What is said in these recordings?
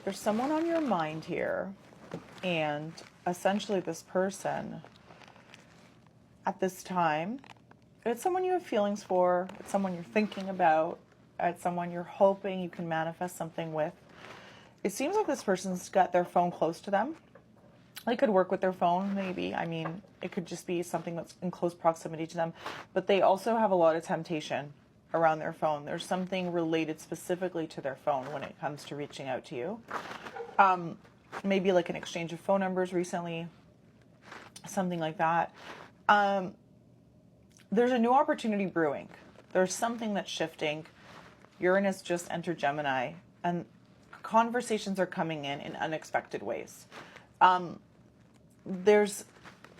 There's someone on your mind here, and essentially this person at this time, it's someone you have feelings for, it's someone you're thinking about, it's someone you're hoping you can manifest something with. It seems like this person's got their phone close to them. They could work with their phone, maybe. I mean, it could just be something that's in close proximity to them. But they also have a lot of temptation around their phone. There's something related specifically to their phone when it comes to reaching out to you. Maybe like an exchange of phone numbers recently, something like that. There's a new opportunity brewing. There's something that's shifting. Uranus just entered Gemini, and conversations are coming in unexpected ways. There's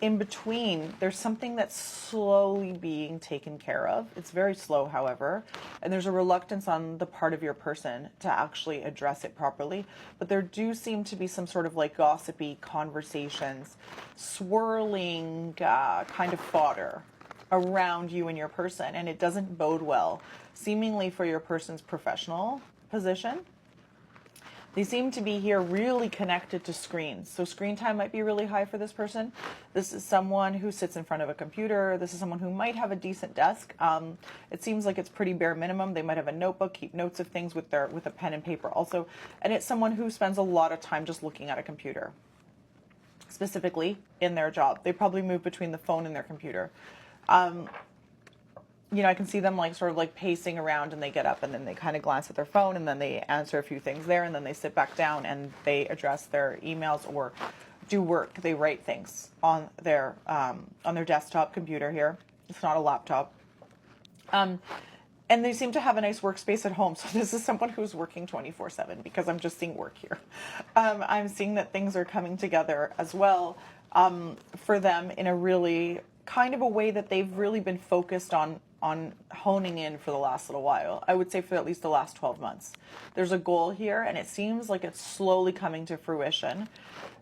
in between, there's something that's slowly being taken care of. It's very slow, however, and there's a reluctance on the part of your person to actually address it properly. But there do seem to be some sort of like gossipy conversations, swirling kind of fodder around you and your person, and it doesn't bode well, seemingly for your person's professional position. They seem to be here really connected to screens. So screen time might be really high for this person. This is someone who sits in front of a computer. This is someone who might have a decent desk. It seems like it's pretty bare minimum. They might have a notebook, keep notes of things with a pen and paper also. And it's someone who spends a lot of time just looking at a computer, specifically in their job. They probably move between the phone and their computer. You know, I can see them like sort of like pacing around, and they get up and then they kind of glance at their phone, and then they answer a few things there, and then they sit back down and they address their emails or do work. They write things on their desktop computer here. It's not a laptop. And they seem to have a nice workspace at home. So this is someone who's working 24/7, because I'm just seeing work here. I'm seeing that things are coming together as well for them in a really kind of a way that they've really been focused on honing in for the last little while. I would say for at least the last 12 months. There's a goal here, and it seems like it's slowly coming to fruition.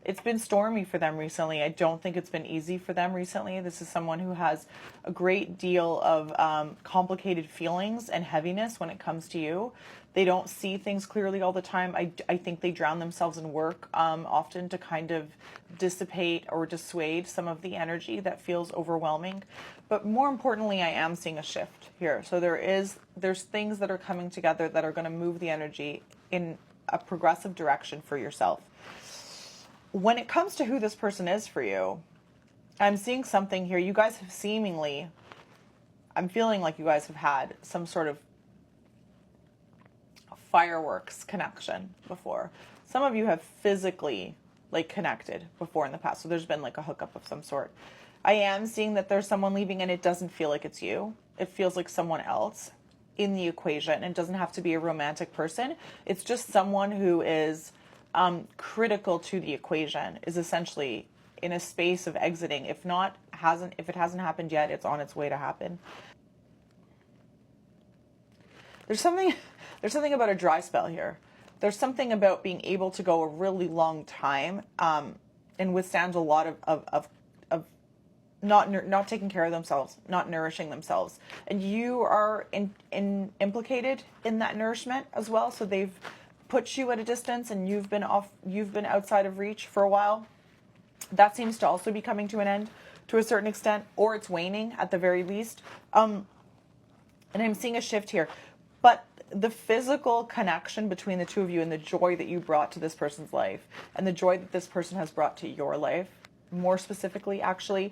It's been stormy for them recently. I don't think it's been easy for them recently. This is someone who has a great deal of complicated feelings and heaviness when it comes to you. They don't see things clearly all the time. I think they drown themselves in work often to kind of dissipate or dissuade some of the energy that feels overwhelming. But more importantly, I am seeing a shift here. So there's things that are coming together that are going to move the energy in a progressive direction for yourself. When it comes to who this person is for you, I'm seeing something here. You guys have seemingly, I'm feeling like you guys have had some sort of fireworks connection before. Some of you have physically like connected before in the past. So there's been like a hookup of some sort. I am seeing that there's someone leaving, and it doesn't feel like it's you. It feels like someone else in the equation. It doesn't have to be a romantic person. It's just someone who is critical to the equation, is essentially in a space of exiting. If it hasn't happened yet, it's on its way to happen. There's something about a dry spell here. There's something about being able to go a really long time and withstand a lot of not taking care of themselves, not nourishing themselves. And you are implicated in that nourishment as well. So they've put you at a distance, and you've been outside of reach for a while. That seems to also be coming to an end to a certain extent, or it's waning at the very least. And I'm seeing a shift here. But the physical connection between the two of you, and the joy that you brought to this person's life, and the joy that this person has brought to your life, more specifically, actually,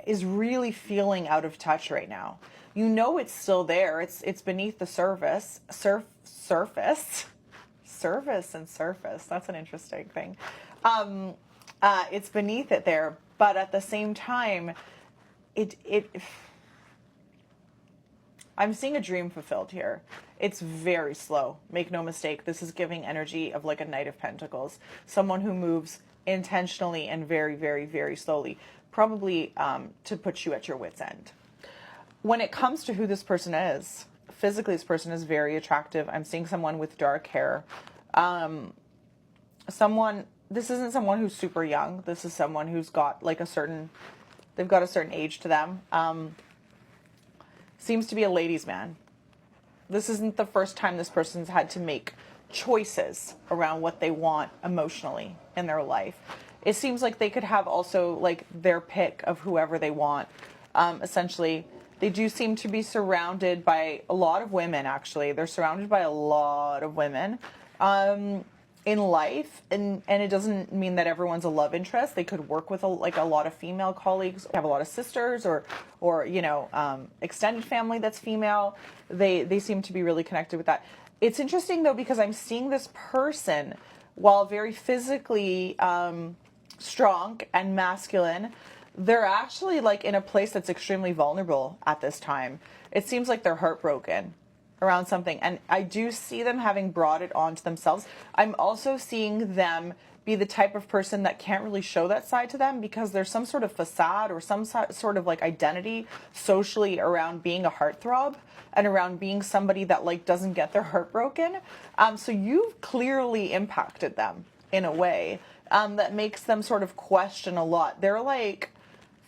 is really feeling out of touch right now. You know it's still there. It's beneath the surface. Surface. That's an interesting thing. It's beneath it there, but at the same time, I'm seeing a dream fulfilled here. It's very slow. Make no mistake. This is giving energy of like a Knight of Pentacles. Someone who moves intentionally and very, very, very slowly, probably to put you at your wit's end. When it comes to who this person is, physically this person is very attractive. I'm seeing someone with dark hair. This isn't someone who's super young. This is someone who's got like they've got a certain age to them. Seems to be a ladies' man. This isn't the first time this person's had to make choices around what they want emotionally in their life. It seems like they could have also like their pick of whoever they want. Essentially, they do seem to be surrounded by a lot of women, actually. They're surrounded by a lot of women in life. And it doesn't mean that everyone's a love interest. They could work with a lot of female colleagues, have a lot of sisters or extended family that's female. They seem to be really connected with that. It's interesting, though, because I'm seeing this person, while very physically strong and masculine, they're actually like in a place that's extremely vulnerable at this time. It seems like they're heartbroken around something. And I do see them having brought it onto themselves. I'm also seeing them be the type of person that can't really show that side to them because there's some sort of facade or some sort of like identity socially around being a heartthrob and around being somebody that like doesn't get their heart broken. So you've clearly impacted them in a way that makes them sort of question a lot. They're like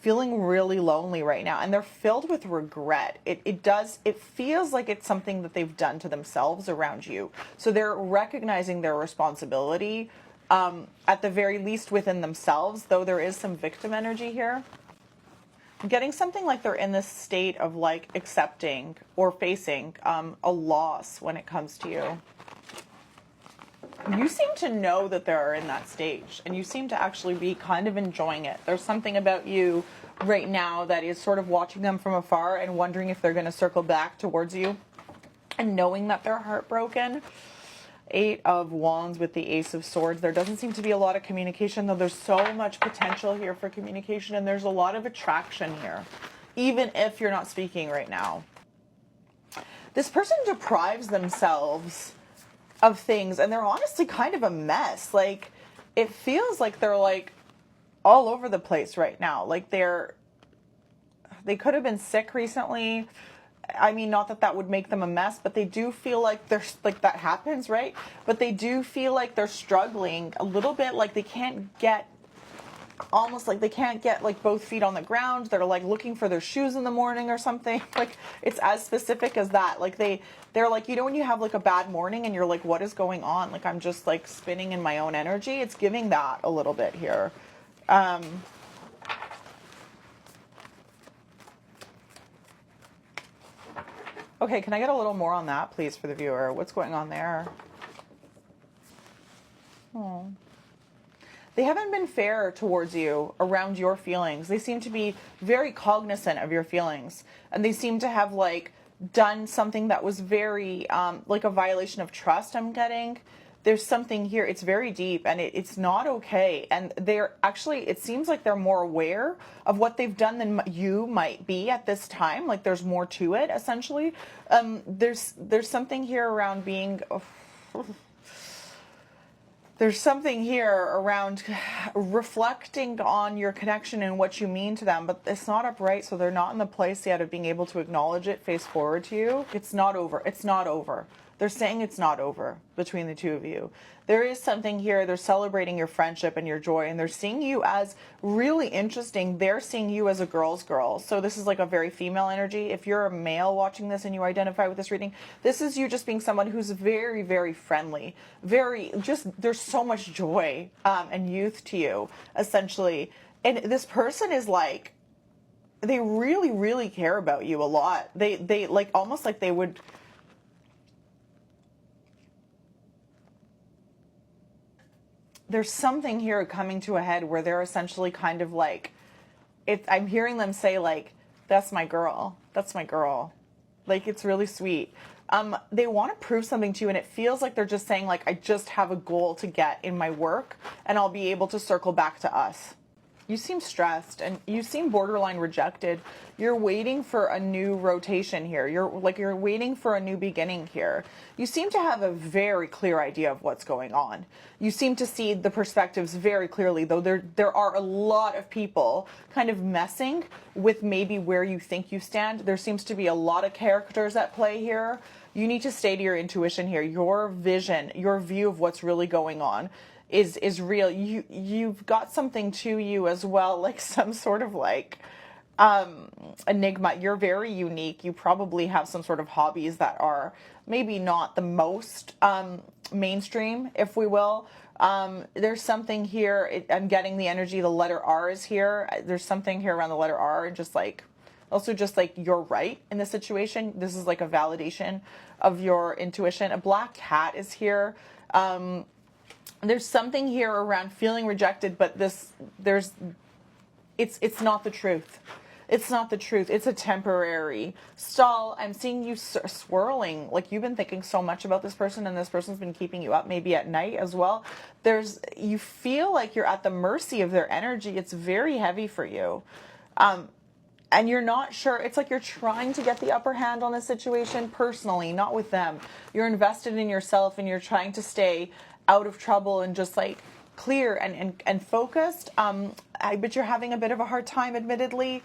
feeling really lonely right now, and they're filled with regret. It feels like it's something that they've done to themselves around you. So they're recognizing their responsibility, at the very least within themselves, though there is some victim energy here. I'm getting something like they're in this state of like accepting or facing a loss when it comes to you. You seem to know that they're in that stage, and you seem to actually be kind of enjoying it. There's something about you right now that is sort of watching them from afar and wondering if they're going to circle back towards you and knowing that they're heartbroken. 8 of Wands with the Ace of Swords. There doesn't seem to be a lot of communication, though there's so much potential here for communication, and there's a lot of attraction here, even if you're not speaking right now. This person deprives themselves of things, and they're honestly kind of a mess. Like, it feels like they're like all over the place right now. Like they could have been sick recently. I mean, not that would make them a mess, but they do feel like there's like that happens, right? But they do feel like they're struggling a little bit, like they can't get like both feet on the ground. They're like looking for their shoes in the morning or something. Like, it's as specific as that. Like they're like, you know, when you have like a bad morning and you're like, what is going on? Like, I'm just like spinning in my own energy. It's giving that a little bit here. Okay, can I get a little more on that, please, for the viewer? What's going on there? Oh. They haven't been fair towards you around your feelings. They seem to be very cognizant of your feelings. And they seem to have, like, done something that was very, like a violation of trust, I'm getting. There's something here. It's very deep, and it's not okay. And they're actually, it seems like they're more aware of what they've done than you might be at this time. Like, there's more to it, essentially. There's something here around being... There's something here around reflecting on your connection and what you mean to them, but it's not upright, so they're not in the place yet of being able to acknowledge it face forward to you. It's not over. It's not over. They're saying it's not over between the two of you. There is something here. They're celebrating your friendship and your joy, and they're seeing you as really interesting. They're seeing you as a girl's girl. So this is like a very female energy. If you're a male watching this and you identify with this reading, this is you just being someone who's very, very friendly. Very, just, there's so much joy and youth to you, essentially. And this person is like, they really, really care about you a lot. They like, almost like they would... There's something here coming to a head where they're essentially kind of like, I'm hearing them say like, that's my girl. That's my girl. Like, it's really sweet. They want to prove something to you, and it feels like they're just saying like, I just have a goal to get in my work, and I'll be able to circle back to us. You seem stressed, and you seem borderline rejected. You're waiting for a new rotation here. You're waiting for a new beginning here. You seem to have a very clear idea of what's going on. You seem to see the perspectives very clearly, though there are a lot of people kind of messing with maybe where you think you stand. There seems to be a lot of characters at play here. You need to stay to your intuition here. Your vision, your view of what's really going on is real. You've got something to you as well, like some sort of like enigma. You're very unique. You probably have some sort of hobbies that are maybe not the most mainstream, if we will. There's something here, I'm getting the energy, the letter R is here. There's something here around the letter R, just like, also just like you're right in this situation. This is like a validation of your intuition. A black cat is here. There's something here around feeling rejected, but it's not the truth. It's not the truth. It's a temporary stall. I'm seeing you swirling, like you've been thinking so much about this person, and this person's been keeping you up, maybe at night as well. You feel like you're at the mercy of their energy. It's very heavy for you. And you're not sure. It's like you're trying to get the upper hand on the situation personally, not with them. You're invested in yourself, and you're trying to stay out of trouble and just like clear and focused. But you're having a bit of a hard time, admittedly.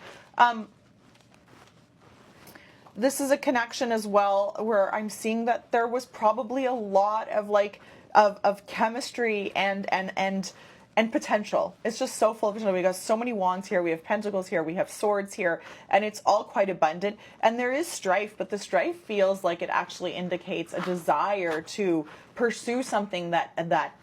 This is a connection as well where I'm seeing that there was probably a lot of like of chemistry and potential. It's just so full of potential. We got so many wands here. We have pentacles here. We have swords here, and it's all quite abundant. And there is strife, but the strife feels like it actually indicates a desire to pursue something that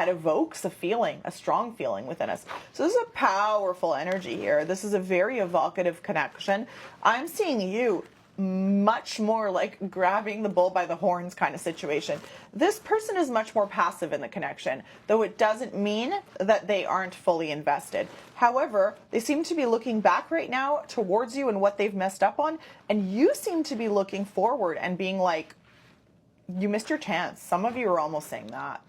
evokes a feeling, a strong feeling within us. So this is a powerful energy here. This is a very evocative connection. I'm seeing you much more like grabbing the bull by the horns kind of situation. This person is much more passive in the connection, though it doesn't mean that they aren't fully invested. However, they seem to be looking back right now towards you and what they've messed up on, and you seem to be looking forward and being like, you missed your chance. Some of you are almost saying that.